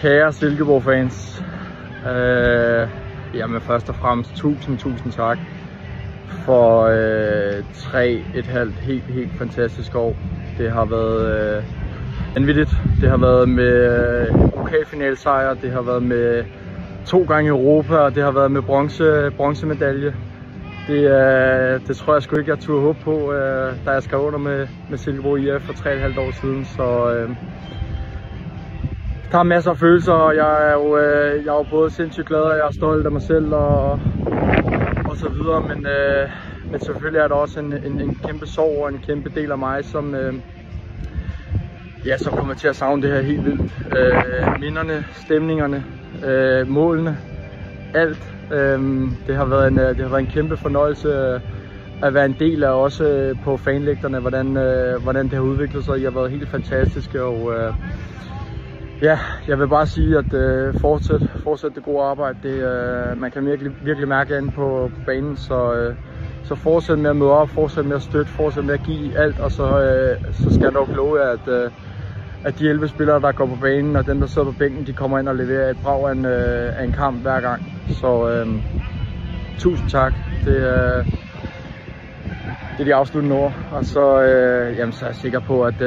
Kære Silkeborg-fans, jamen først og fremmest tusind tak for 3,5 helt fantastisk år. Det har været vanvittigt. Det har været med pokalfinalsejr, det har været med 2 gange Europa, og det har været med bronzemedalje. Det tror jeg sgu ikke, jeg turde håbe på, da jeg skrev under med Silkeborg IF for 3,5 år siden. Så der er masser af følelser, og jeg er jo både sindssygt glad, og jeg er stolt af mig selv og så videre. Men selvfølgelig er der også en kæmpe sorg og en kæmpe del af mig, som kommer til at savne det her helt vildt. Minderne, stemningerne, målene, alt. Det har været en kæmpe fornøjelse at være en del af, også på fanlægterne, hvordan det har udviklet sig. I har været helt fantastiske, og jeg vil bare sige, at fortsæt det gode arbejde. Man kan virkelig mærke an på banen, så fortsæt med at møde op, fortsæt med at støtte, fortsæt med at give alt, og så skal jeg nok love jer, at de 11 spillere, der går på banen, og dem, der sidder på bænken, de kommer ind og leverer et brag af en kamp hver gang. Så tusind tak. Det er de afsluttende ord, og så er jeg sikker på, at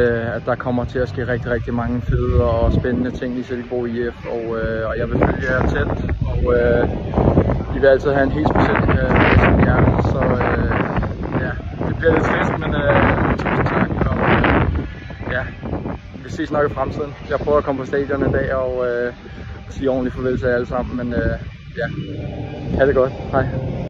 der kommer til at ske rigtig mange fede og spændende ting i Silkeborg IF, og jeg vil følge jer tæt, og I vil altid have en helt speciel hjerne, så det bliver lidt trist, men tusind tak, og vi ses nok i fremtiden. Jeg prøver at komme på stadion en dag og sige ordentligt farvel til jer alle sammen, men ha' det godt. Hej.